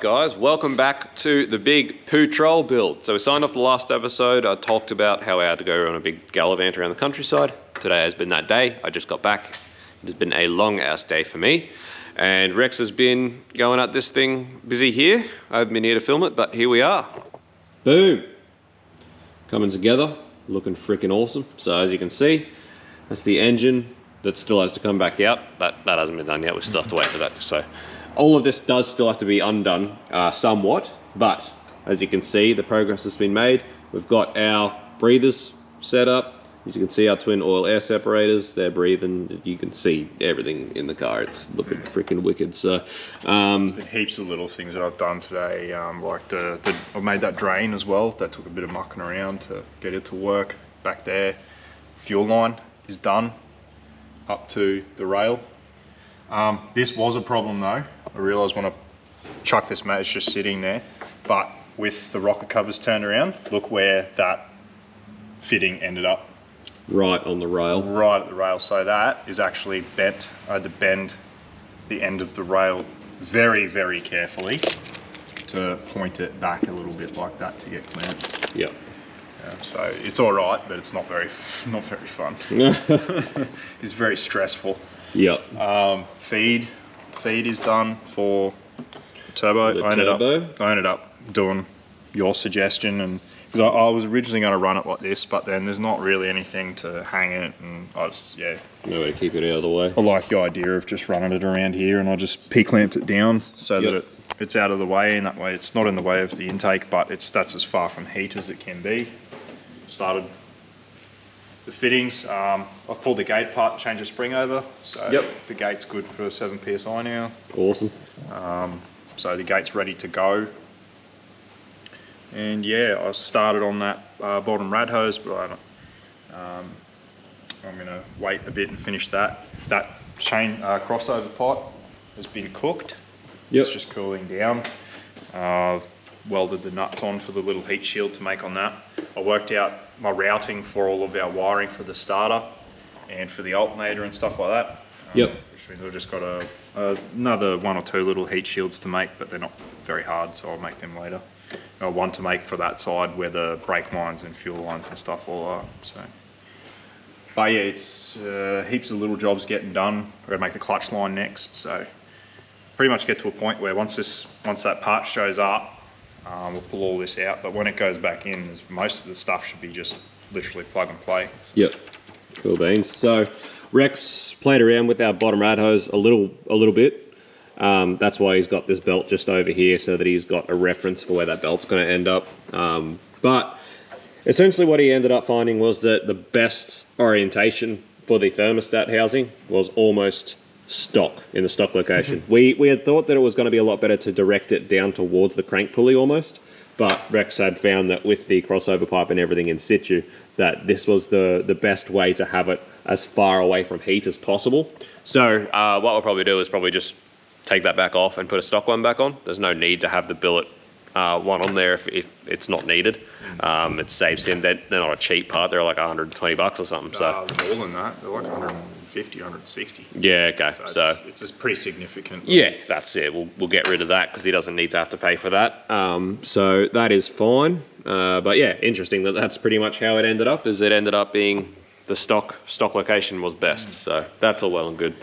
Alright guys, welcome back to the big Patrol build. So we signed off the last episode. I talked about how I had to go on a big gallivant around the countryside. Today has been that day. I just got back. It has been a long ass day for me. And Rex has been going at this thing busy here. I haven't been here to film it, but here we are. Boom! Coming together, looking freaking awesome. So as you can see, that's the engine that still has to come back out. That hasn't been done yet. We still have to wait for that. So all of this does still have to be undone somewhat, but as you can see, the progress has been made. We've got our breathers set up. As you can see, our twin oil air separators, they're breathing. You can see everything in the car. It's looking freaking wicked. So there's been heaps of little things that I've done today. Like I've made that drain as well. That took a bit of mucking around to get it to work. Back there, fuel line is done up to the rail. This was a problem though. I realised when I chucked this mat, it's just sitting there. But with the rocker covers turned around, look where that fitting ended up. Right on the rail. Right at the rail. So that is actually bent. I had to bend the end of the rail very, very carefully to point it back a little bit like that to get clearance. Yep. So it's all right, but it's not very fun. It's very stressful. Yep. Feed is done for the turbo. I ended up doing your suggestion, and because I was originally going to run it like this, but then there's not really anything to hang it, and I just no way to keep it out of the way. I like the idea of just running it around here, and I just P-clamped it down so that it's out of the way, and that way it's not in the way of the intake, but that's as far from heat as it can be. Started the fittings. I've pulled the gate apart, changed the spring over, so the gate's good for 7 psi now. Awesome. So the gate's ready to go. And yeah, I started on that bottom rad hose, but I'm going to wait a bit and finish that. That chain crossover pot has been cooked. It's just cooling down. I've welded the nuts on for the little heat shield to make on that. I worked out my routing for all of our wiring for the starter and for the alternator and stuff like that. Which means I've just got another 1 or 2 little heat shields to make, but they're not very hard, so I'll make them later. One to make for that side where the brake lines and fuel lines and stuff all are. So, but yeah, it's heaps of little jobs getting done. I've got to make the clutch line next, so pretty much get to a point where once that part shows up, we'll pull all this out. But when it goes back in, most of the stuff should be just literally plug and play. Yep, cool beans. So Rex played around with our bottom rad hose a little bit. That's why he's got this belt just over here, so that he's got a reference for where that belt's going to end up. But essentially what he ended up finding was that the best orientation for the thermostat housing was almost stock, in the stock location. We had thought that it was going to be a lot better to direct it down towards the crank pulley almost, but Rex had found that with the crossover pipe and everything in situ, that this was the best way to have it as far away from heat as possible. So what we'll probably do is just take that back off and put a stock one back on. There's no need to have the billet one on there if it's not needed. It saves him. They're not a cheap part. They're like 120 bucks or something. So more than that. They're like 150, 160. Yeah, okay. So it's pretty significant. Yeah, that's it. We'll get rid of that because he doesn't need to have to pay for that. So that is fine. But yeah, interesting that's pretty much how it ended up. Is it ended up being the stock location was best. So that's all well and good.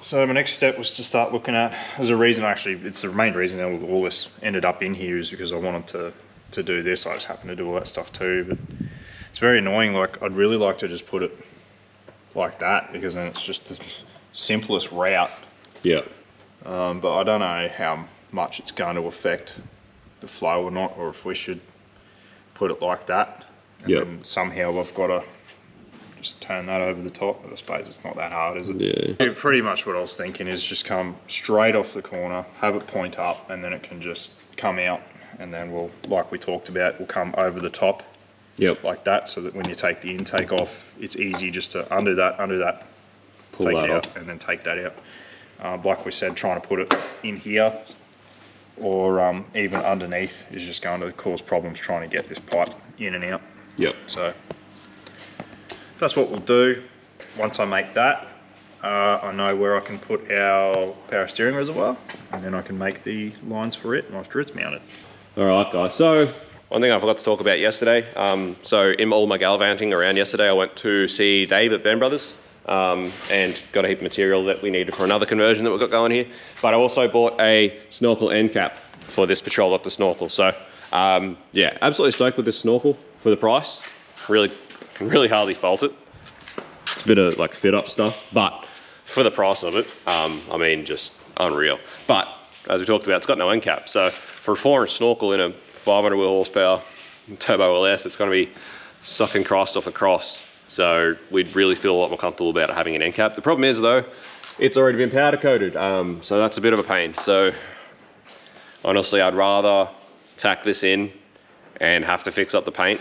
So my next step was to start looking at, there's a reason actually, it's the main reason all this ended up in here is because I wanted to do this. I just happened to do all that stuff too, but it's very annoying. Like I'd really like to just put it like that because then it's just the simplest route. Yeah. But I don't know how much it's going to affect the flow or not, or if we should put it like that. And somehow I've got to just turn that over the top, but I suppose it's not that hard, is it? Yeah. Pretty much what I was thinking is just come straight off the corner, have it point up, and then it can just come out, and then we'll, like we talked about, we'll come over the top, like that, so that when you take the intake off, it's easy just to undo that, pull take that it out, off, and then take that out. Like we said, trying to put it in here or even underneath is just going to cause problems trying to get this pipe in and out. So that's what we'll do. Once I make that, I know where I can put our power steering reservoir, and then I can make the lines for it after it's mounted. All right, guys. So one thing I forgot to talk about yesterday. So in all my gallivanting around yesterday, I went to see Dave at Ben Brothers and got a heap of material that we needed for another conversion that we've got going here. But I also bought a snorkel end cap for this Patrol Doctor snorkel. So yeah, absolutely stoked with this snorkel for the price. Really, can really hardly fault it. It's a bit of like fit up stuff, but for the price of it, I mean, just unreal. But as we talked about, it's got no end cap. So for a 4-inch snorkel in a 500 wheel horsepower turbo LS, it's going to be sucking Christ off the cross. So we'd really feel a lot more comfortable about having an end cap. The problem is though, it's already been powder coated. So that's a bit of a pain. So honestly, I'd rather tack this in and have to fix up the paint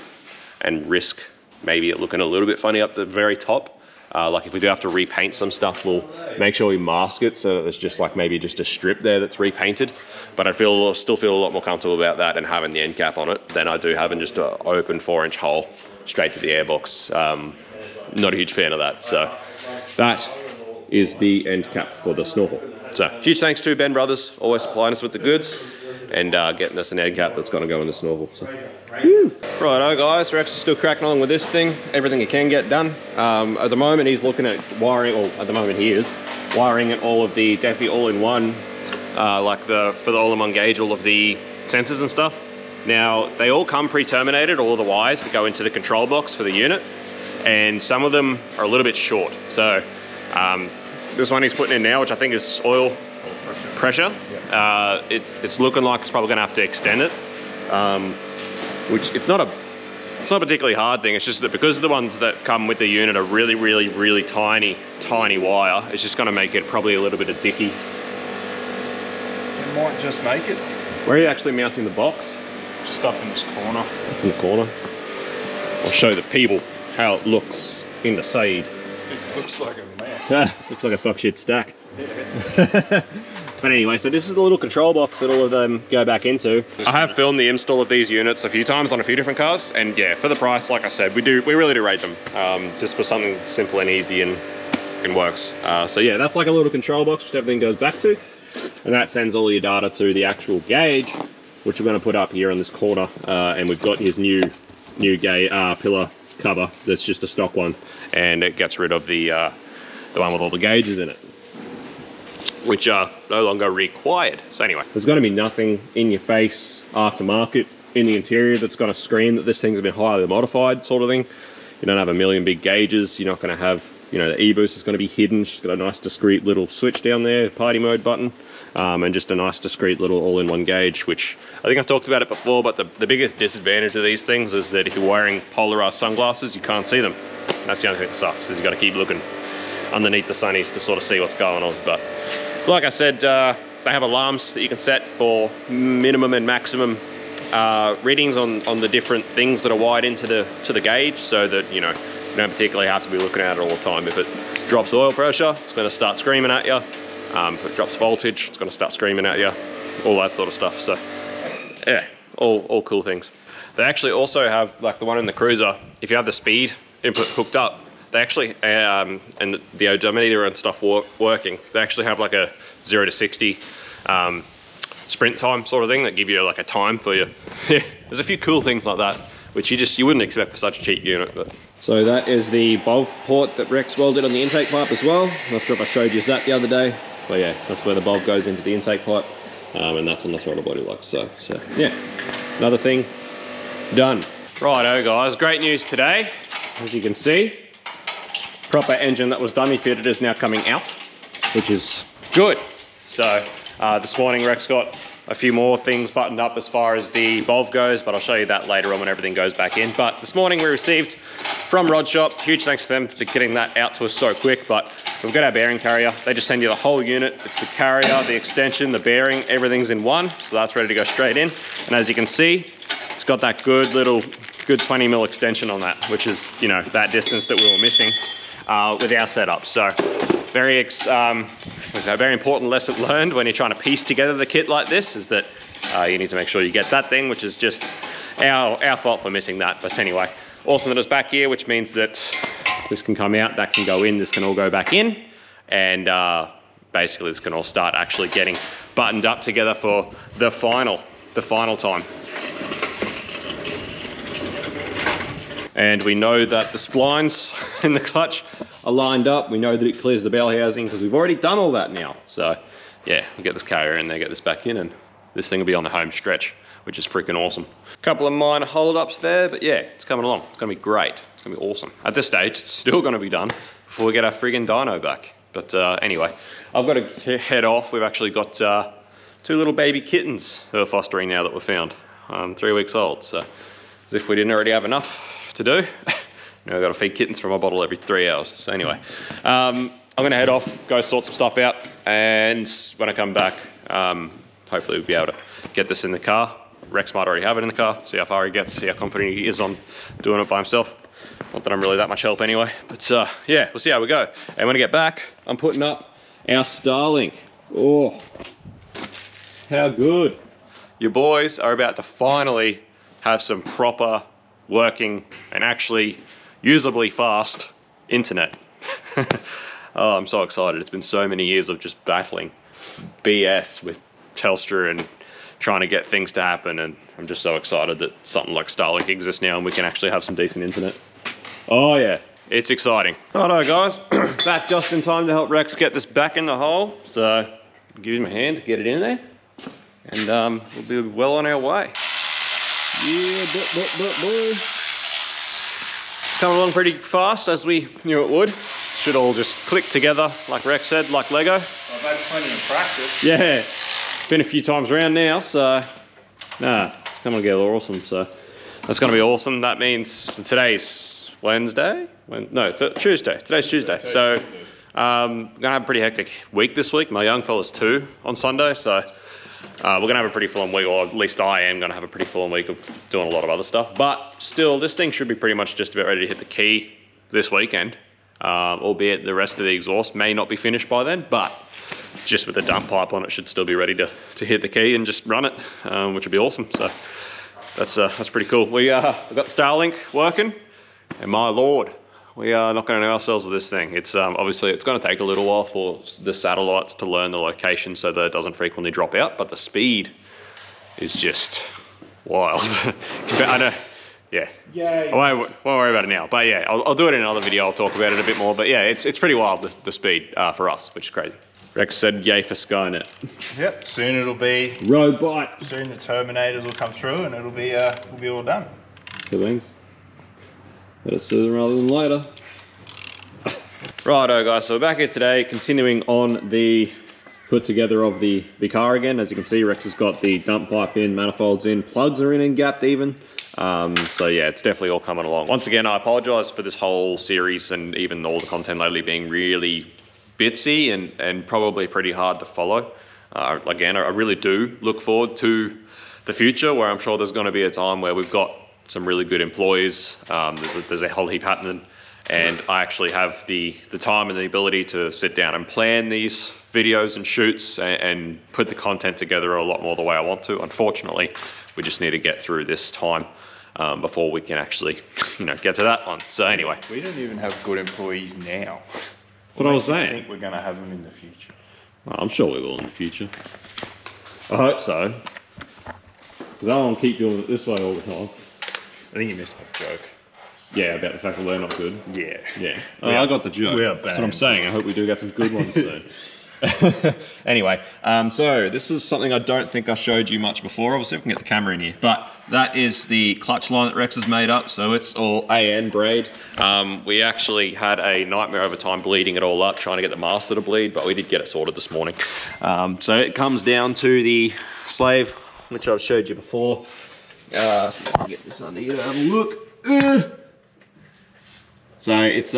and risk maybe it looking a little bit funny up the very top. Like if we do have to repaint some stuff, we'll make sure we mask it so that there's just like maybe just a strip there that's repainted. But I still feel a lot more comfortable about that and having the end cap on it than I do having just an open 4-inch hole straight to the airbox. Not a huge fan of that. So that is the end cap for the snorkel. So huge thanks to Ben Brothers, always supplying us with the goods and getting us an end cap that's going to go in the snorkel. So. Righto guys, Rex is still cracking on with this thing, everything he can get done. At the moment he's looking at wiring, or at the moment he is, wiring at all of the Defi all-in-one, for the all-in-one gauge, all of the sensors and stuff. Now, they all come pre-terminated, all of the wires that go into the control box for the unit, and some of them are a little bit short. So, this one he's putting in now, which I think is oil pressure, it's looking like it's probably gonna have to extend it. Which it's not a particularly hard thing. It's just that because the ones that come with the unit are really tiny wire, it's just going to make it probably a little bit of dicky. It might just make it. Where are you actually mounting the box? Just up in this corner. Up in the corner. I'll show the people how it looks in the shade. It looks like a mess. Looks like a fuck shit stack. Yeah. But anyway, so this is the little control box that all of them go back into. I have filmed the install of these units a few times on a few different cars, and yeah, for the price, like I said, we really do rate them, just for something simple and easy and works. So yeah, that's like a little control box which everything goes back to, and that sends all your data to the actual gauge, which we're going to put up here on this corner, and we've got his new pillar cover that's just a stock one, and it gets rid of the one with all the gauges in it, which are no longer required. So anyway, there's going to be nothing in your face aftermarket in the interior that's going to scream that this thing's been highly modified, sort of thing. You don't have a million big gauges. You're not going to have, you know, the e-boost is going to be hidden. It's got a nice discreet little switch down there, party mode button, and just a nice discreet little all-in-one gauge, which I think I've talked about it before, but the biggest disadvantage of these things is that if you're wearing polarized sunglasses, you can't see them. That's the only thing that sucks, is you got to keep looking underneath the sunnies to sort of see what's going on. But like I said, they have alarms that you can set for minimum and maximum readings on the different things that are wired into the gauge, so that you don't particularly have to be looking at it all the time. If it drops oil pressure, it's going to start screaming at you. If it drops voltage, it's going to start screaming at you. All that sort of stuff. So yeah, all cool things. They actually also have, like the one in the Cruiser, if you have the speed input hooked up, they actually, and the odometer and stuff working, they actually have like a 0 to 60 sprint time sort of thing that give you like a time for you. There's a few cool things like that, which you wouldn't expect for such a cheap unit. But. So that is the bulb port that Rex welded on the intake pipe as well. Not sure if I showed you that the other day, but yeah, that's where the bulb goes into the intake pipe, and that's on the throttle body lock. So yeah, another thing done. Righto guys, great news today. As you can see, proper engine that was dummy fitted is now coming out, which is good. So this morning Rex got a few more things buttoned up as far as the bulb goes, but I'll show you that later on when everything goes back in. But this morning we received from Rod Shop, huge thanks to them for getting that out to us so quick, but we've got our bearing carrier. They just send you the whole unit. It's the carrier, the extension, the bearing, everything's in one, so that's ready to go straight in. And as you can see, it's got that good 20 mil extension on that, which is, that distance that we were missing with our setup. So very important lesson learned when you're trying to piece together the kit like this, is that you need to make sure you get that thing, which is just our fault for missing that. But anyway, awesome that it's back here, which means that this can come out, that can go in, this can all go back in, and basically this can all start actually getting buttoned up together for the final time. And we know that the splines in the clutch are lined up. We know that it clears the bell housing because we've already done all that now. So yeah, we'll get this carrier in there, get this back in, and this thing will be on the home stretch, which is freaking awesome. A couple of minor hold-ups there, but yeah, it's coming along. It's gonna be great. It's gonna be awesome. At this stage, it's still gonna be done before we get our friggin' dyno back. But anyway, I've got to head off. We've actually got 2 little baby kittens who are fostering now that we've found. 3 weeks old, so as if we didn't already have enough to do. Now I've got to feed kittens from a bottle every 3 hours. So anyway, I'm gonna head off, go sort some stuff out, and when I come back, hopefully we'll be able to get this in the car. Rex might already have it in the car, see how far he gets, see how confident he is on doing it by himself. Not that I'm really that much help anyway, but yeah, we'll see how we go. And when I get back, I'm putting up our Starlink. Oh, how good. Your boys are about to finally have some proper working and actually usably fast internet. Oh, I'm so excited. It's been so many years of just battling BS with Telstra and trying to get things to happen, and I'm just so excited that something like Starlink exists now and we can actually have some decent internet. Oh yeah, it's exciting. Righto guys, back just in time to help Rex get this back in the hole. So give him a hand to get it in there, and we'll be well on our way. Yeah, boy. It's coming along pretty fast, as we knew it would. Should all just click together, like Rex said, like Lego. I've had plenty of practice. Yeah, been a few times around now, so nah, it's coming together awesome. So that's gonna be awesome. That means today's Wednesday? Tuesday. Today's Tuesday. So I'm gonna have a pretty hectic week this week. My young fella's 2 on Sunday, so we're gonna have a pretty full-on week, or at least I am gonna have a pretty full-on week of doing a lot of other stuff. But still, this thing should be pretty much just about ready to hit the key this weekend. Albeit the rest of the exhaust may not be finished by then, but just with the dump pipe on it, should still be ready to hit the key and just run it, which would be awesome. So that's pretty cool. We've got Starlink working, and my lord, we are not going to know ourselves with this thing. It's obviously it's going to take a little while for the satellites to learn the location so that it doesn't frequently drop out, but the speed is just wild. I know, yeah. I won't worry about it now, but yeah, I'll do it in another video. I'll talk about it a bit more, but yeah, it's pretty wild, the speed for us, which is crazy. Rex said yay for Skynet. Yep, soon it'll be robot. Soon the Terminators will come through and it'll be all done. Good things. Better sooner rather than later. Righto guys, so we're back here today, continuing on the put together of the car again. As you can see, Rex has got the dump pipe in, manifolds in, plugs are in and gapped even. So yeah, it's definitely all coming along. Once again, I apologize for this whole series and even all the content lately being really bitsy and probably pretty hard to follow. Again, I really do look forward to the future, where I'm sure there's going to be a time where we've got some really good employees. There's a whole heap happening, and I actually have the time and the ability to sit down and plan these videos and shoots and put the content together a lot more the way I want to. Unfortunately, we just need to get through this time before we can actually, get to that one. So anyway, we don't even have good employees now. That's what I was saying. I think we're going to have them in the future. Well, I'm sure we will in the future. I hope so, because I don't want to keep doing it this way all the time. I think you missed my joke. Yeah, about the fact that we're not good. Yeah. Yeah. I got the joke. We are bad. That's what I'm saying. I hope we do get some good ones soon. Anyway, so this is something I don't think I showed you much before. Obviously, I can get the camera in here. But that is the clutch line that Rex has made up. So it's all AN braid. We actually had a nightmare over time bleeding it all up, trying to get the master to bleed, but we did get it sorted this morning. So it comes down to the slave, which I've showed you before. So I can get this under here to have a look. So it's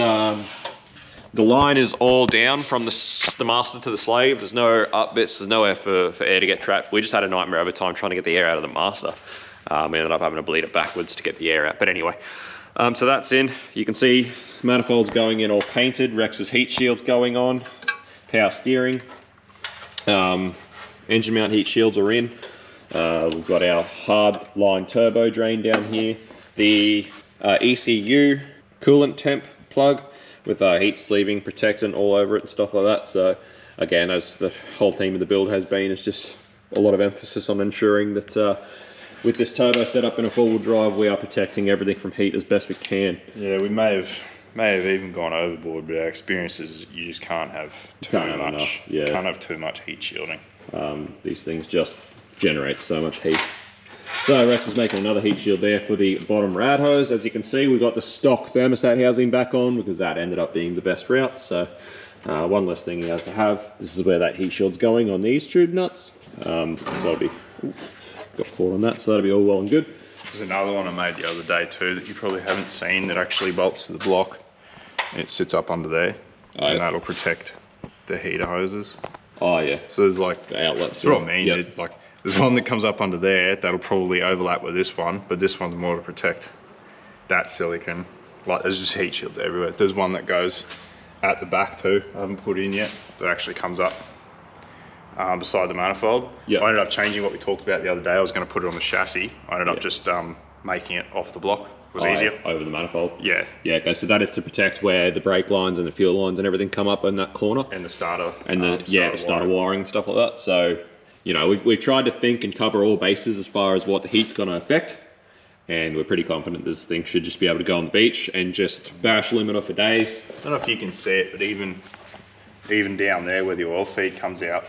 the line is all down from the master to the slave. There's no up bits, there's nowhere for air to get trapped. We just had a nightmare over time trying to get the air out of the master. We ended up having to bleed it backwards to get the air out. But anyway, so that's in. You can see manifolds going in all painted. Rex's heat shields going on. Power steering. Engine mount heat shields are in. We've got our hard line turbo drain down here. The ECU coolant temp plug. with heat sleeving protectant all over it and stuff like that. So again, as the whole theme of the build has been, it's just a lot of emphasis on ensuring that with this turbo setup in a four-wheel drive, we are protecting everything from heat as best we can. Yeah, we may have even gone overboard, but our experience is you just can't have too much. Yeah. Can't have too much heat shielding. These things just generate so much heat. So Rex is making another heat shield there for the bottom rad hose. As you can see, we've got the stock thermostat housing back on because that ended up being the best route. So one less thing he has to have. This is where that heat shield's going on these tube nuts. So it'll be, got caught on that, so that'll be all well and good. There's another one I made the other day too that you probably haven't seen that actually bolts to the block. It sits up under there, and that'll protect the heater hoses. Oh yeah. So there's like the outlets. That's what I mean. Yep. Like there's one that comes up under there that'll probably overlap with this one, but this one's more to protect that silicon. Like there's just heat shield everywhere. There's one that goes at the back too. I haven't put in yet. That actually comes up beside the manifold. Yep. I ended up changing what we talked about the other day. I was going to put it on the chassis. I ended up just making it off the block. It was easier. Over the manifold? Yeah. Yeah, okay, so that is to protect where the brake lines and the fuel lines and everything come up in that corner. And the starter. And the starter wiring and stuff like that. So, you know, we've tried to think and cover all bases as far as what the heat's going to affect. And we're pretty confident this thing should just be able to go on the beach and just bash limiter for days. I don't know if you can see it, but even down there where the oil feed comes out,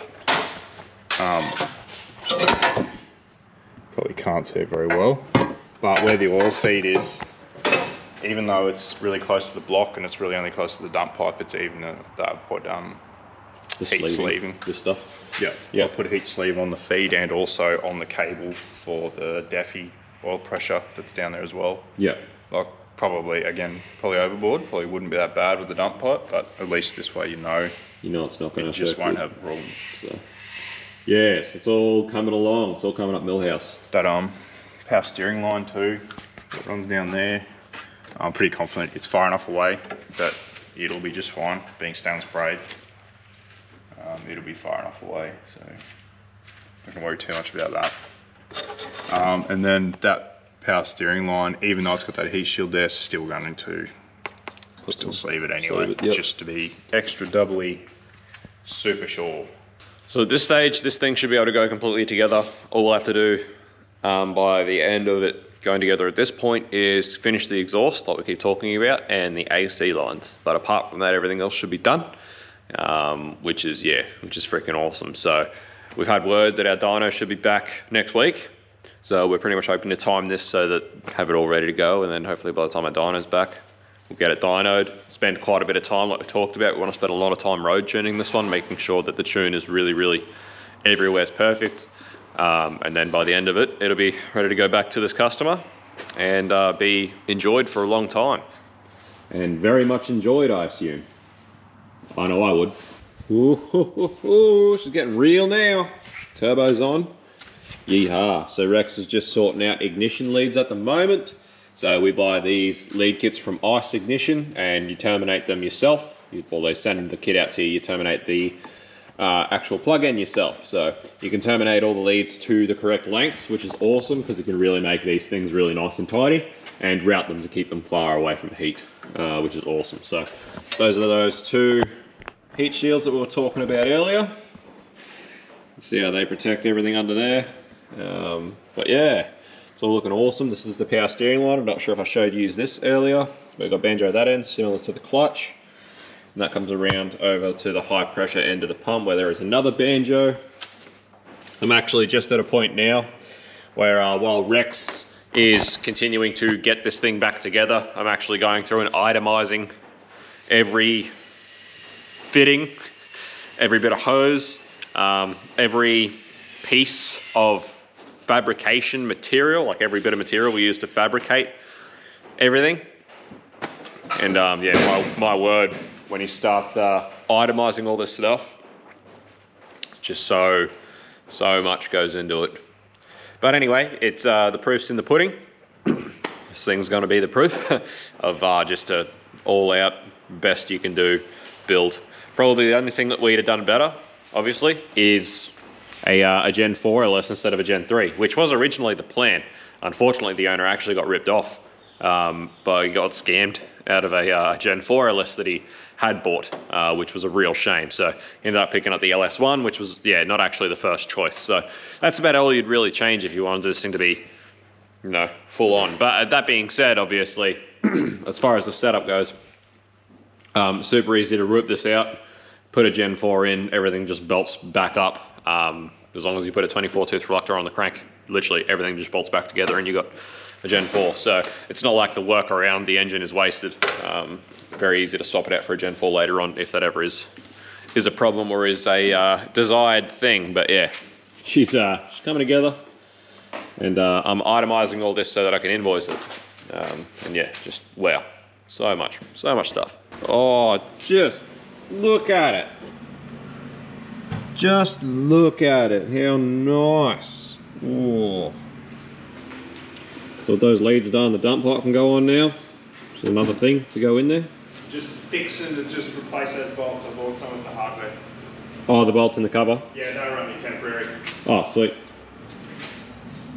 probably can't see it very well, but where the oil feed is, even though it's really close to the block and it's really only close to the dump pipe, it's even put heat sleeving. This stuff? Yeah. Yeah. I'll put a heat sleeve on the feed and also on the cable for the Daffy oil pressure that's down there as well. Yeah. Like probably overboard, probably wouldn't be that bad with the dump pipe, but at least this way you know it's not going to it just won't have a problem. So yes, it's all coming along. It's all coming up Millhouse. That power steering line too, that runs down there. I'm pretty confident it's far enough away that it'll be just fine. Being stone sprayed, it'll be far enough away, so not gonna worry too much about that. And then that power steering line, even though it's got that heat shield there, still going to sleeve it anyway, just to be extra doubly super sure. So at this stage, this thing should be able to go completely together. All we'll have to do by the end of it going together at this point is finish the exhaust, like we keep talking about, and the AC lines. But apart from that, everything else should be done, which is freaking awesome. So we've had word that our dyno should be back next week. So we're pretty much hoping to time this so that have it all ready to go, and then hopefully by the time our dyno's back, we'll get it dynoed, spend quite a bit of time like we talked about. We want to spend a lot of time road tuning this one, making sure that the tune is really everywhere's perfect. And then by the end of it, it'll be ready to go back to this customer and be enjoyed for a long time. And very much enjoyed, I assume. I know I would. Ooh, she's getting real now. Turbo's on. Yeehaw. So Rex is just sorting out ignition leads at the moment. So we buy these lead kits from Ice Ignition and you terminate them yourself. Well, they send the kit out to you, you terminate the actual plug-in yourself. So you can terminate all the leads to the correct lengths, which is awesome because you can really make these things really nice and tidy and route them to keep them far away from heat, which is awesome. So those are those two heat shields that we were talking about earlier. Let's see how they protect everything under there. But yeah. It's all looking awesome. This is the power steering line. I'm not sure if I showed you this earlier. We've got banjo at that end, similar to the clutch. And that comes around over to the high pressure end of the pump where there is another banjo. I'm actually just at a point now where while Rex is continuing to get this thing back together, I'm actually going through and itemizing every fitting, every bit of hose, every piece of fabrication material, like every bit of material we use to fabricate everything. And yeah, my word, when you start itemizing all this stuff, just so much goes into it. But anyway, it's the proof's in the pudding. This thing's going to be the proof of just a all-out best you can do build. Probably the only thing that we'd have done better, obviously, is a Gen 4 LS instead of a Gen 3, which was originally the plan. Unfortunately, the owner actually got ripped off but he got scammed out of a Gen 4 LS that he had bought, which was a real shame. So he ended up picking up the LS1, which was, yeah, not actually the first choice. So that's about all you'd really change if you wanted this thing to be, you know, full on. But that being said, obviously, as far as the setup goes, super easy to root this out, put a Gen 4 in, everything just belts back up. As long as you put a 24 tooth reluctor on the crank, literally everything just bolts back together and you got a Gen 4. So it's not like the work around the engine is wasted. Very easy to swap it out for a Gen 4 later on if that ever is a problem or is a desired thing. But yeah, she's coming together, and I'm itemizing all this so that I can invoice it. And yeah, just wow, so much stuff. Oh, just look at it. Just look at it, how nice. Oh. So those leads done, the dump pipe can go on now. Which is another thing to go in there. Just fixing to just replace those bolts. I bought some of the hardware. Oh, the bolts in the cover? Yeah, they were only temporary. Oh, sweet.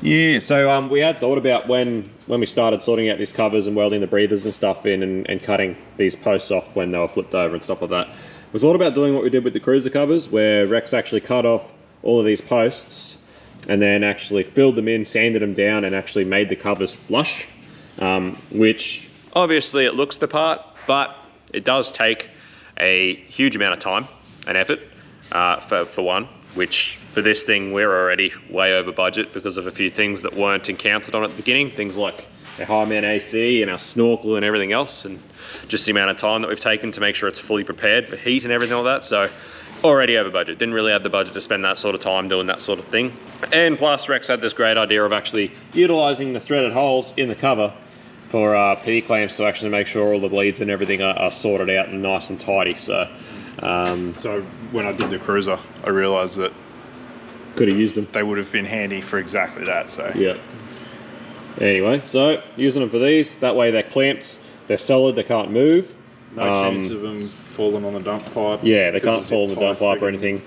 Yeah, so we had thought about when we started sorting out these covers and welding the breathers and stuff in and cutting these posts off when they were flipped over and stuff like that. We thought about doing what we did with the cruiser covers, where Rex actually cut off all of these posts and then actually filled them in, sanded them down, and actually made the covers flush, which obviously it looks the part, but it does take a huge amount of time and effort for one, which for this thing we're already way over budget because of a few things that weren't encountered on at the beginning, things like our high mount AC and our snorkel and everything else, and just the amount of time that we've taken to make sure it's fully prepared for heat and everything like that. So already over budget. Didn't really have the budget to spend that sort of time doing that sort of thing. And plus Rex had this great idea of actually utilizing the threaded holes in the cover for P clamps to actually make sure all the leads and everything are sorted out and nice and tidy. So so when I did the cruiser, I realized that could have used them. They would have been handy for exactly that. So yeah. Anyway, so using them for these, that way they're clamped, they're solid, they can't move. No chance of them falling on the dump pipe. Yeah, they can't fall on the dump pipe or anything.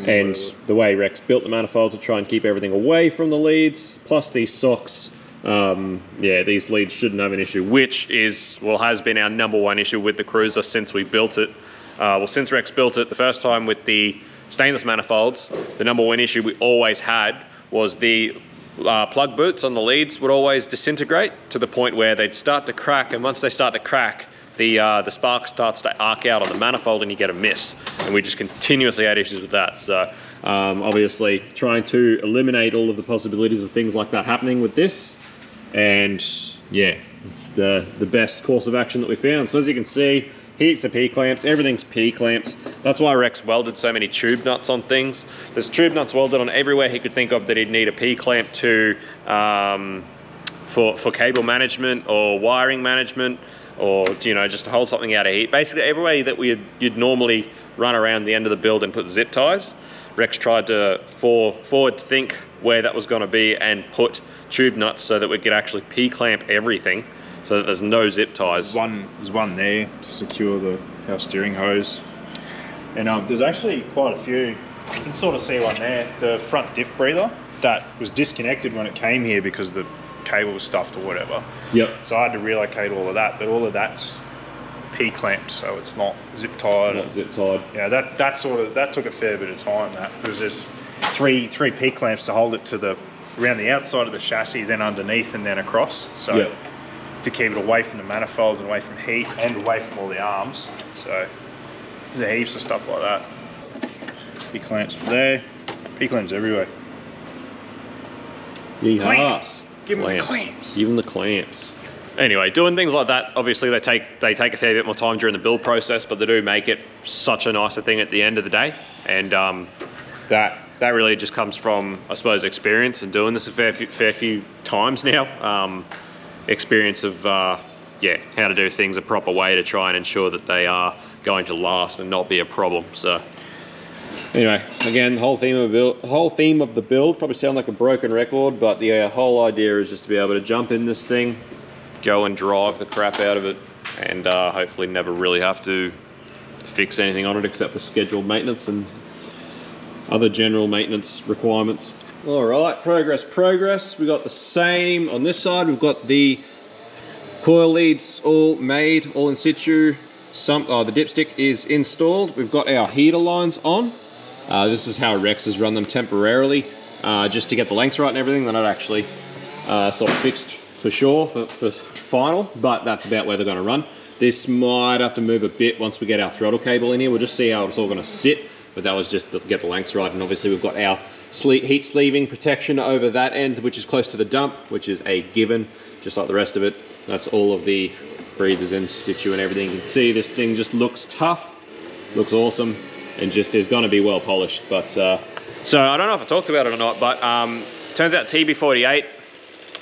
And the way Rex built the manifold to try and keep everything away from the leads, plus these socks, yeah, these leads shouldn't have an issue, which is, well, has been our #1 issue with the cruiser since we built it. Well, since Rex built it the first time with the stainless manifolds, the #1 issue we always had was the plug boots on the leads would always disintegrate to the point where they'd start to crack, and once they start to crack, the spark starts to arc out on the manifold and you get a miss. And we just continuously had issues with that. So obviously trying to eliminate all of the possibilities of things like that happening with this. And yeah, it's the best course of action that we found. So as you can see, heaps of P-clamps, everything's P-clamps. That's why Rex welded so many tube nuts on things. There's tube nuts welded on everywhere he could think of that he'd need a P-clamp to, for cable management or wiring management, or, you know, just to hold something out of heat. Basically everywhere that you'd normally run around the end of the build and put zip ties, Rex tried to forward think where that was going to be and put tube nuts so that we could actually P-clamp everything so that there's no zip ties. There's one there to secure our steering hose. And there's actually quite a few. You can sort of see one there, the front diff breather that was disconnected when it came here because the cable was stuffed or whatever. Yep. So I had to relocate all of that, but all of that's P-clamped, so it's not zip tied. Not zip tied. Yeah, that took a fair bit of time. That because there's three P-clamps to hold it to around the outside of the chassis, then underneath, and then across. So yep, to keep it away from the manifolds and away from heat and away from all the arms. So there's heaps of stuff like that. P-clamps there, P-clamps everywhere. Clamps. Give them the clamps. Give them the clamps. Anyway, doing things like that, obviously they take a fair bit more time during the build process, but they do make it such a nicer thing at the end of the day. And that really just comes from, I suppose, experience and doing this a fair few times now. Experience of yeah, how to do things a proper way to try and ensure that they are going to last and not be a problem. So anyway, again, the whole theme of the build probably sound like a broken record, but the whole idea is just to be able to jump in this thing, go and drive the crap out of it, and hopefully never really have to fix anything on it except for scheduled maintenance and other general maintenance requirements. All right, progress. We got the same on this side. We've got the Coil leads all made, all in situ. The dipstick is installed. We've got our heater lines on. This is how Rex has run them temporarily, just to get the lengths right and everything. They're not actually sort of fixed for sure for final, but that's about where they're going to run. This might have to move a bit once we get our throttle cable in here. We'll just see how it's all going to sit, but that was just to get the lengths right. And obviously we've got our heat sleeving protection over that end, which is close to the dump, which is a given, just like the rest of it. That's all of the breathers in situ and everything. You can see this thing just looks tough, looks awesome, and just is going to be well polished. But so I don't know if I talked about it or not, but turns out TB48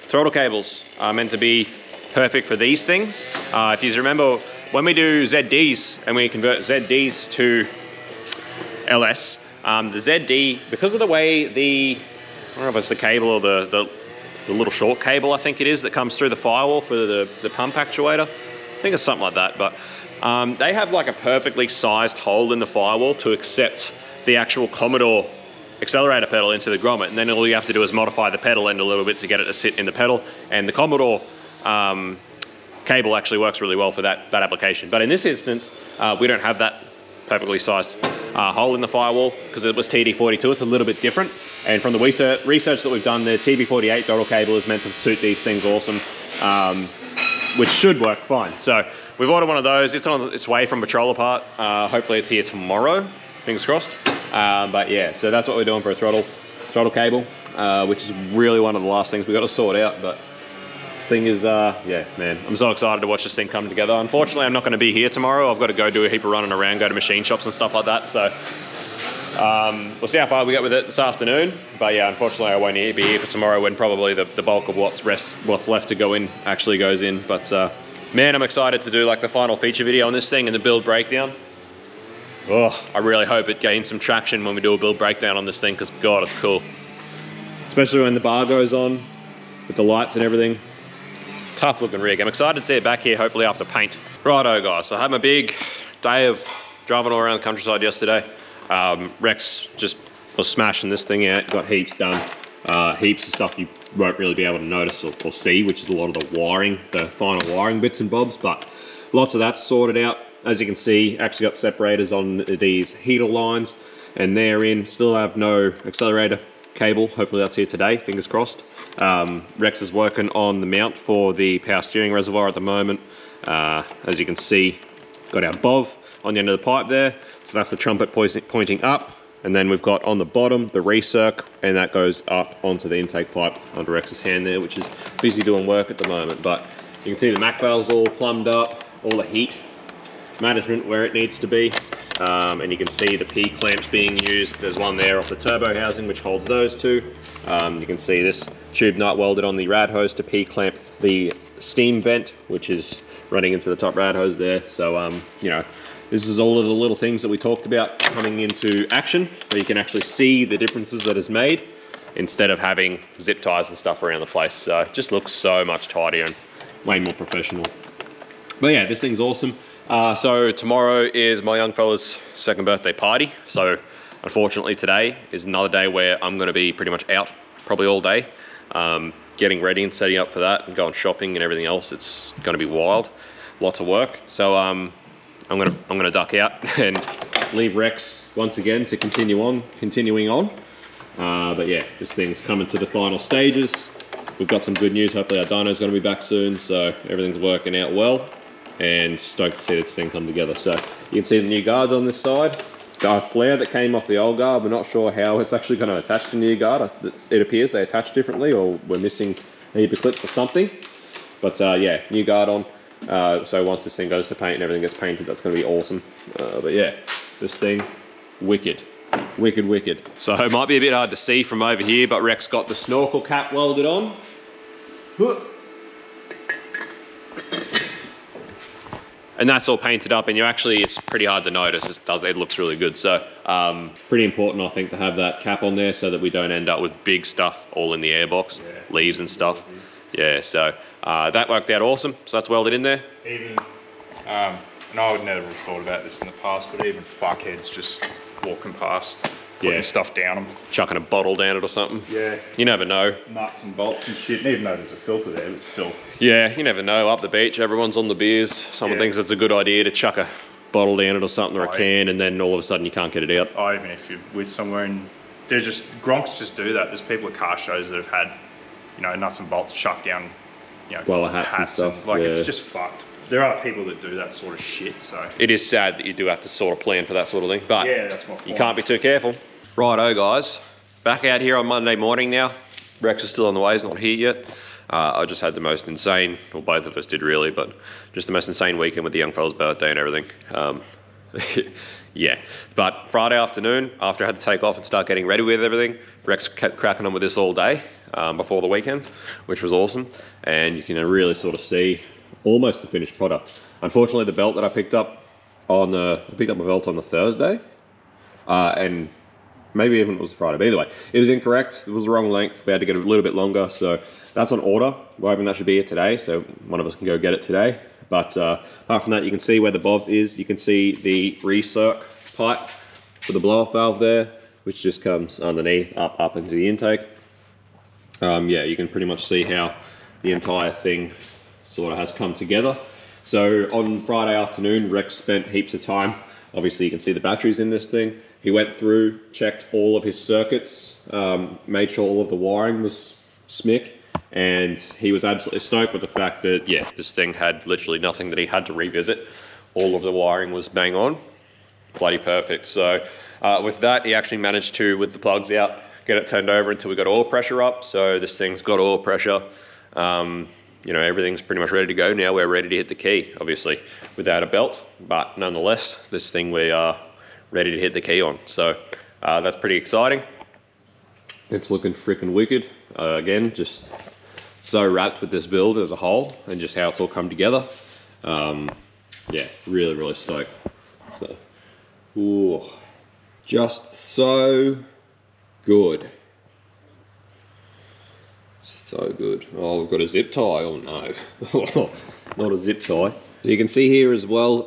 throttle cables are meant to be perfect for these things. If you remember, when we do ZDs and we convert ZDs to LS, the ZD, because of the way I don't know if it's the cable or the little short cable, I think it is, that comes through the firewall for the pump actuator. I think it's something like that, but they have like a perfectly sized hole in the firewall to accept the actual Commodore accelerator pedal into the grommet, and then all you have to do is modify the pedal end a little bit to get it to sit in the pedal, and the Commodore cable actually works really well for that application. But in this instance, we don't have that perfectly sized hole in the firewall because it was TD42. It's a little bit different, and from the research that we've done, the TB48 throttle cable is meant to suit these things awesome, which should work fine. So we've ordered one of those. It's on its way from Patrol apart. Hopefully it's here tomorrow, fingers crossed. But yeah, so that's what we're doing for a throttle cable, which is really one of the last things we got to sort out. But this thing is, yeah, man, I'm so excited to watch this thing come together. Unfortunately, I'm not going to be here tomorrow. I've got to go do a heap of running around, go to machine shops and stuff like that. So we'll see how far we get with it this afternoon. But yeah, unfortunately, I won't be here for tomorrow when probably the bulk of what's left to go in actually goes in. But man, I'm excited to do like the final feature video on this thing and the build breakdown. Oh, I really hope it gains some traction when we do a build breakdown on this thing, because God, it's cool. Especially when the bar goes on with the lights and everything. Tough looking rig. I'm excited to see it back here, hopefully after paint. Righto guys, so I had my big day of driving all around the countryside yesterday. Rex just was smashing this thing out, got heaps done. Heaps of stuff you won't really be able to notice or see, which is a lot of the wiring, the final wiring bits and bobs, but lots of that's sorted out. As you can see, actually got separators on these heater lines, and they're in. Still have no accelerator cable. Hopefully that's here today, fingers crossed. Rex is working on the mount for the power steering reservoir at the moment. As you can see, got our BOV on the end of the pipe there. So that's the trumpet pointing up. And then we've got on the bottom the recirc, and that goes up onto the intake pipe under Rex's hand there, which is busy doing work at the moment. But you can see the MAC valve's all plumbed up, all the heat management where it needs to be, and you can see the P clamps being used. There's one there off the turbo housing which holds those two. You can see this tube nut welded on the rad hose to P clamp the steam vent, which is running into the top rad hose there. So you know, this is all of the little things that we talked about coming into action, where you can actually see the differences that is made instead of having zip ties and stuff around the place. So it just looks so much tidier and way more professional. But yeah, this thing's awesome. So tomorrow is my young fella's second birthday party. So unfortunately today is another day where I'm gonna be pretty much out probably all day, getting ready and setting up for that and going shopping and everything else. It's gonna be wild, lots of work. So I'm gonna duck out and leave Rex once again to continuing on. But yeah, this thing's coming to the final stages. We've got some good news. Hopefully our dyno's gonna be back soon. So everything's working out well. And stoked to see this thing come together. So you can see the new guards on this side. The flare that came off the old guard, we're not sure how it's actually going to attach to the new guard. It appears they attach differently, or we're missing a heap of clips or something. But yeah, new guard on. So once this thing goes to paint and everything gets painted, that's going to be awesome. But yeah, this thing, wicked. Wicked, wicked. So it might be a bit hard to see from over here, but Rex got the snorkel cap welded on. And that's all painted up, and it's pretty hard to notice. It looks really good. So pretty important, I think, to have that cap on there so that we don't end up with big stuff all in the airbox, leaves and stuff. Yeah, so that worked out awesome. So that's welded in there. Even, and I would never have thought about this in the past, but even fuckheads just walking past putting stuff down them. Chucking a bottle down it or something. Yeah. You never know. Nuts and bolts and shit. Even though there's a filter there, but still. Yeah, you never know. Up the beach, everyone's on the beers. Someone thinks it's a good idea to chuck a bottle down it or something, or a can, and then all of a sudden you can't get it out. Oh, even if you're with somewhere and there's just, Gronks just do that. There's people at car shows that have had, you know, nuts and bolts chucked down, you know, well, hats and stuff. Like, it's just fucked. There are people that do that sort of shit, so. It is sad that you do have to sort of plan for that sort of thing, but yeah, that's my point. You can't be too careful. Righto, guys. Back out here on Monday morning now. Rex is still on the way, he's not here yet. I just had the most insane, well, both of us did really, but just the most insane weekend with the young fella's birthday and everything. Yeah, but Friday afternoon, after I had to take off and start getting ready with everything, Rex kept cracking on with this all day before the weekend, which was awesome. And you can really sort of see almost the finished product. Unfortunately, the belt that I picked up my belt on the Thursday, and maybe even it was Friday, but either way, it was incorrect. It was the wrong length. We had to get it a little bit longer, so that's on order. We're hoping that should be here today, so one of us can go get it today. But apart from that, you can see where the bob is. You can see the recirc pipe for the blow-off valve there, which just comes underneath, up into the intake. Yeah, you can pretty much see how the entire thing sort of has come together. So on Friday afternoon, Rex spent heaps of time. Obviously, you can see the batteries in this thing. He went through, checked all of his circuits, made sure all of the wiring was smick. And he was absolutely stoked with the fact that, yeah, this thing had literally nothing that he had to revisit. All of the wiring was bang on, bloody perfect. So with that, he actually managed to, with the plugs out, get it turned over until we got oil pressure up. So this thing's got oil pressure. You know, everything's pretty much ready to go now. We're ready to hit the key, obviously, without a belt. But nonetheless, this thing we are ready to hit the key on. So that's pretty exciting. It's looking freaking wicked. Again, just so wrapped with this build as a whole and just how it's all come together. Yeah, really, really stoked. So, ooh, just so good. So good. Oh, we've got a zip tie. Oh no, not a zip tie. So you can see here as well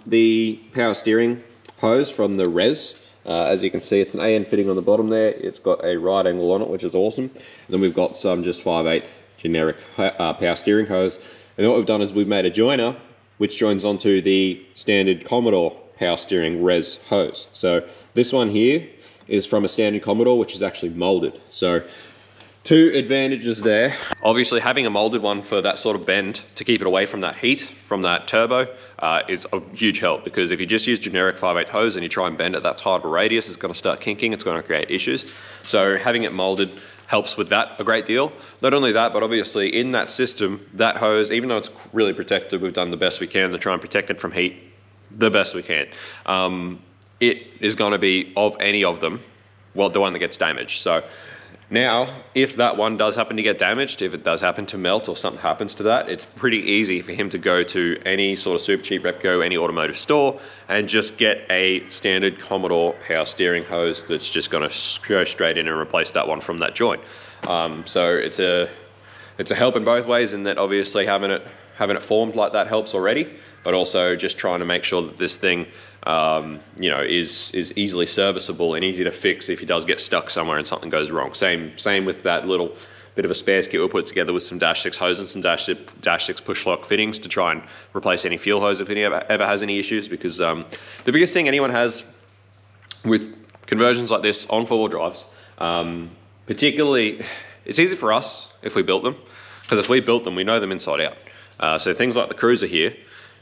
the power steering hose from the Res. As you can see, it's an AN fitting on the bottom there. It's got a right angle on it, which is awesome. And then we've got some just 5/8 generic power steering hose. And then what we've done is we've made a joiner, which joins onto the standard Commodore power steering Res hose. So this one here is from a standard Commodore, which is actually molded. So two advantages there. Obviously, having a molded one for that sort of bend to keep it away from that heat, from that turbo, is a huge help, because if you just use generic 5/8 hose and you try and bend at that tight of a radius, it's going to start kinking, it's going to create issues. So having it molded helps with that a great deal. Not only that, but obviously in that system, that hose, even though it's really protected, we've done the best we can to try and protect it from heat, the best we can. It is going to be, of any of them, well, the one that gets damaged. So now, if that one does happen to get damaged, if it does happen to melt or something happens to that, it's pretty easy for him to go to any sort of super cheap Repco, any automotive store, and just get a standard Commodore power steering hose that's just going to go straight in and replace that one from that joint. So it's a help in both ways, in that obviously having it formed like that helps already, but also just trying to make sure that this thing you know, is easily serviceable and easy to fix if he does get stuck somewhere and something goes wrong. Same with that little bit of a spare kit we put together with some Dash 6 hoses and Dash 6 push lock fittings to try and replace any fuel hose if he ever has any issues, because the biggest thing anyone has with conversions like this on four-wheel drives, particularly, it's easy for us if we built them, because if we built them, we know them inside out. So things like the Cruiser here,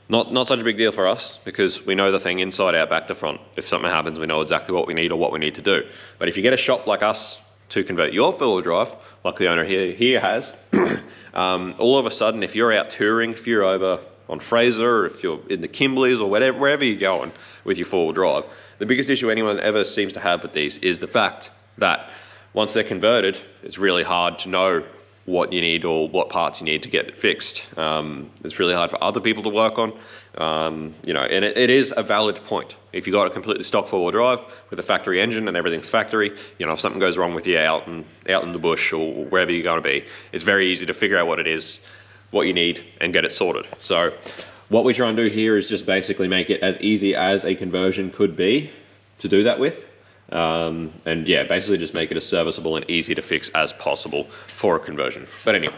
not such a big deal for us, because we know the thing inside out, back to front. If something happens, we know exactly what we need or what we need to do. But if you get a shop like us to convert your four-wheel drive, like the owner here has, all of a sudden, if you're out touring, if you're over on Fraser, or if you're in the Kimberleys or wherever you're going with your four-wheel drive, the biggest issue anyone ever seems to have with these is the fact that once they're converted, it's really hard to know what you need or what parts you need to get it fixed. It's really hard for other people to work on, you know, and it is a valid point. If you got a completely stock four-wheel drive with a factory engine and everything's factory, you know, if something goes wrong with you out in the bush or wherever you're going to be, it's very easy to figure out what it is, what you need, and get it sorted. So what we try and do here is just basically make it as easy as a conversion could be to do that with. And yeah, basically just make it as serviceable and easy to fix as possible for a conversion. But anyway,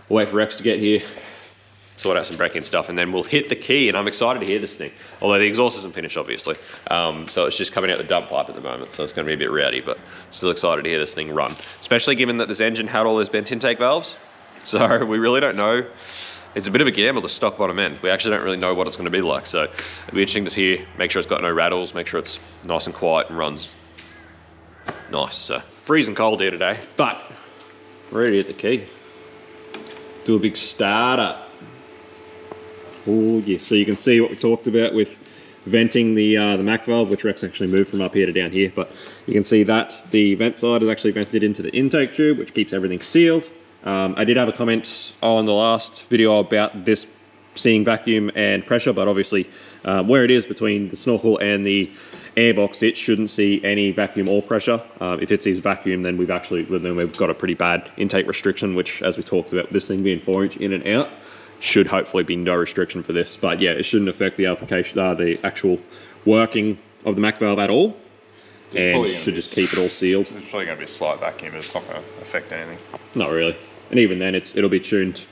we'll wait for Rex to get here, sort out some break-in stuff, and then we'll hit the key. And I'm excited to hear this thing, although the exhaust isn't finished, obviously. So it's just coming out the dump pipe at the moment, so it's going to be a bit rowdy, but still excited to hear this thing run, especially given that this engine had all those bent intake valves. So we really don't know. It's a bit of a gamble, the stock bottom end. We actually don't really know what it's going to be like, so it'll be interesting to hear, make sure it's got no rattles, make sure it's nice and quiet and runs nice. So freezing cold here today, but ready to hit the key. Do a big starter. Oh yeah, so you can see what we talked about with venting the Mac valve, which Rex actually moved from up here to down here, but you can see that the vent side is actually vented into the intake tube, which keeps everything sealed. I did have a comment on the last video about this seeing vacuum and pressure, but obviously where it is between the snorkel and the airbox, it shouldn't see any vacuum or pressure. If it sees vacuum, then we've got a pretty bad intake restriction, which, as we talked about, this thing being 4-inch in and out, should hopefully be no restriction for this. But yeah, it shouldn't affect the application, the actual working of the Mac valve at all. And should just keep it all sealed. There's probably going to be a slight vacuum, but it's not going to affect anything. Not really. And even then, it'll be tuned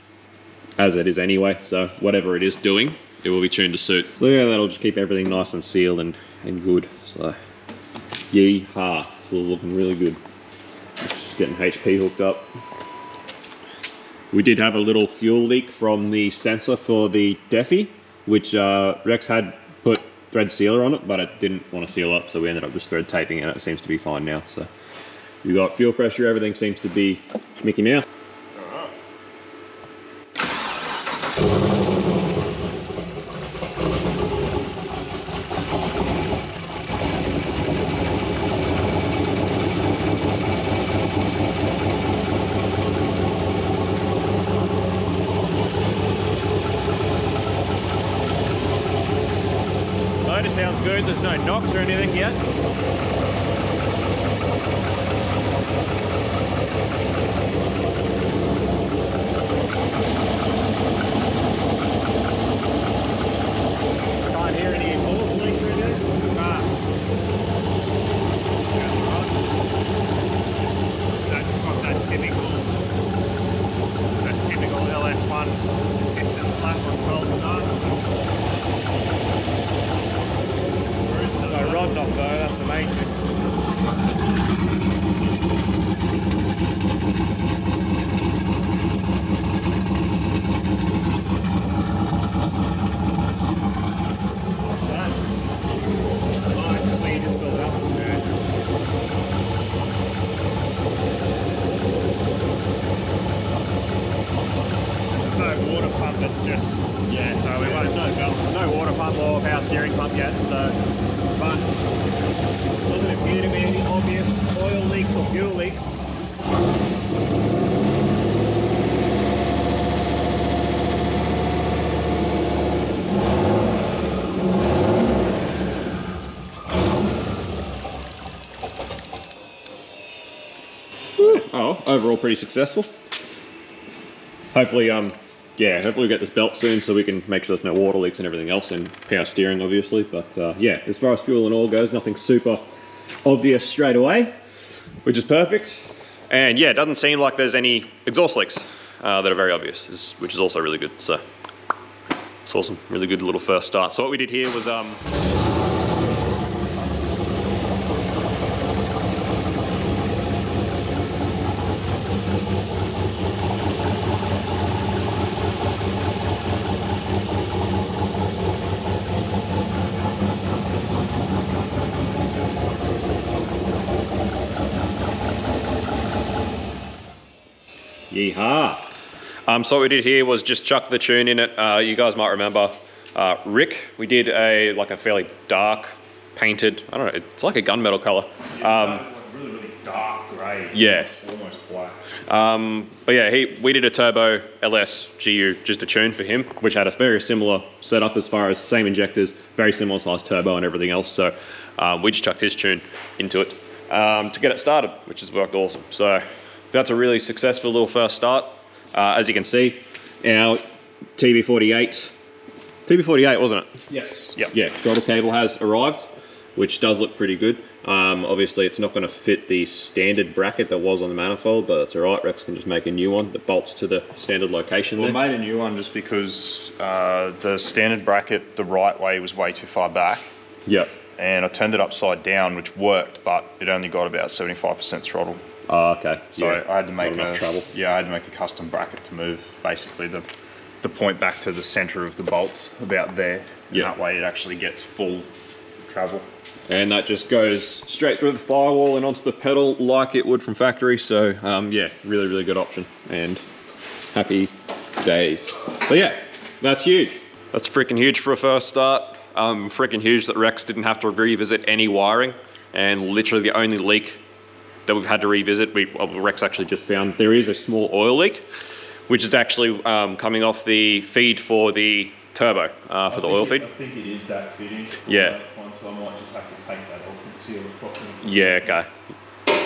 as it is anyway. So whatever it is doing, it will be tuned to suit. So yeah, that'll just keep everything nice and sealed and good. So yee-haw. It's looking really good. Just getting HP hooked up. We did have a little fuel leak from the sensor for the Defi, which Rex had put thread sealer on it, but it didn't want to seal up, so we ended up just thread taping it, and it seems to be fine now. So you got fuel pressure, everything seems to be schmicky now. Motor sounds good, there's no knocks or anything yet. Can't hear any exhaust leaks or anything. That's got that typical LS1 piston slap on 12 start. No rod knock though, that's the main thing. What's that? Oh, it's just where you just build it up. There's no water pump, it's just, yeah, so we won't, no water pump or power steering pump yet, so, but doesn't appear to be any obvious oil leaks or fuel leaks. Oh, overall pretty successful. Hopefully, yeah, hopefully we get this belt soon so we can make sure there's no water leaks and everything else, and power steering obviously. But yeah, as far as fuel and oil goes, nothing super obvious straight away, which is perfect. And yeah, it doesn't seem like there's any exhaust leaks that are very obvious, which is also really good. So it's awesome, really good little first start. So what we did here was yeehaw. So what we did here was just chuck the tune in it. You guys might remember Rick. We did a fairly dark painted, I don't know, it's like a gunmetal color. Really dark grey. Yeah. Almost black. But yeah, we did a turbo LS GU, just a tune for him, which had a very similar setup as far as same injectors, very similar size turbo and everything else. So we just chucked his tune into it to get it started, which has worked awesome. So that's a really successful little first start. As you can see, our TB48 wasn't it? Yes. Yep. Yeah, throttle cable has arrived. which does look pretty good. Obviously it's not going to fit the standard bracket that was on the manifold, but that's all right. Rex can just make a new one that bolts to the standard location. Well, I made a new one just because the standard bracket, the right way, was way too far back. Yep. And I turned it upside down, which worked, but it only got about 75% throttle. Oh, okay. So yeah. I had to make trouble. Yeah, I had to make a custom bracket to move basically the point back to the center of the bolts about there. And that way it actually gets full travel. And that just goes straight through the firewall and onto the pedal like it would from factory. So yeah, really, really good option and happy days. So yeah, that's huge. That's freaking huge for a first start. Freaking huge that Rex didn't have to revisit any wiring, and literally the only leak that we've had to revisit, Rex actually just found there is a small oil leak, which is actually coming off the feed for the turbo, for the oil feed. I think it is that fitting. Yeah. So I might just have to take that off and seal it properly. Yeah, okay.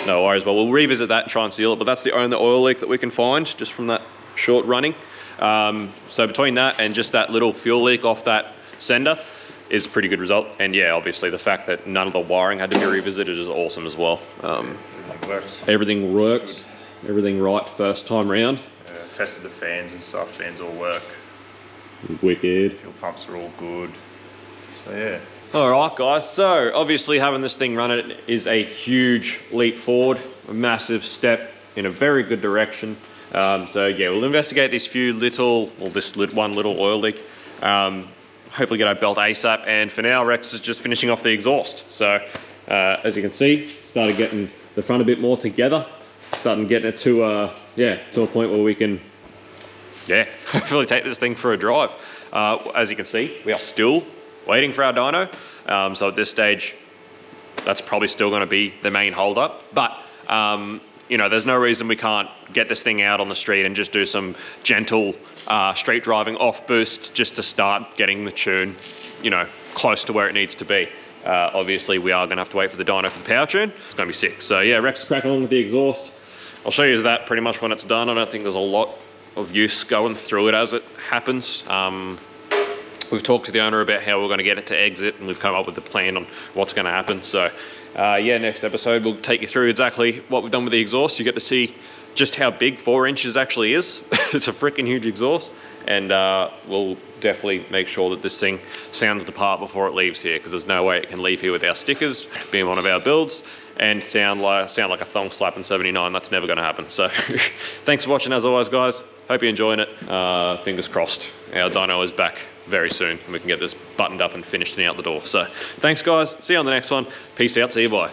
No worries. Well, we'll revisit that and try and seal it, but that's the only oil leak that we can find just from that short running. So between that and just that little fuel leak off that sender is a pretty good result. And yeah, obviously the fact that none of the wiring had to be revisited is awesome as well. Everything works. Everything works. Everything right first time round. Tested the fans and stuff. Fans all work. Wicked. Fuel pumps are all good. So yeah. All right, guys. So obviously having this thing run it is a huge leap forward, a massive step in a very good direction. So yeah, we'll investigate this one little oil leak. Hopefully get our belt ASAP. And for now, Rex is just finishing off the exhaust. So as you can see, started getting the front a bit more together. Starting getting it to a point where we can, hopefully take this thing for a drive. As you can see, we are still waiting for our dyno. So at this stage, that's probably still going to be the main holdup. But you know, there's no reason we can't get this thing out on the street and just do some gentle street driving off boost just to start getting the tune, you know, close to where it needs to be. Obviously, we are going to have to wait for the dyno for the power tune. It's going to be sick. So yeah, Rex is cracking on with the exhaust. I'll show you that pretty much when it's done. I don't think there's a lot of use going through it as it happens. We've talked to the owner about how we're going to get it to exit, and we've come up with a plan on what's going to happen. So yeah, next episode we'll take you through exactly what we've done with the exhaust. You get to see just how big 4 inches actually is. It's a freaking huge exhaust, and we'll definitely make sure that this thing sounds the part before it leaves here, because there's no way it can leave here with our stickers, being one of our builds, and sound like a thong slap in 79. That's never going to happen. So thanks for watching as always, guys. Hope you're enjoying it. Fingers crossed our dyno is back very soon and we can get this buttoned up and finished and out the door. So thanks, guys. See you on the next one. Peace out. See you. Bye.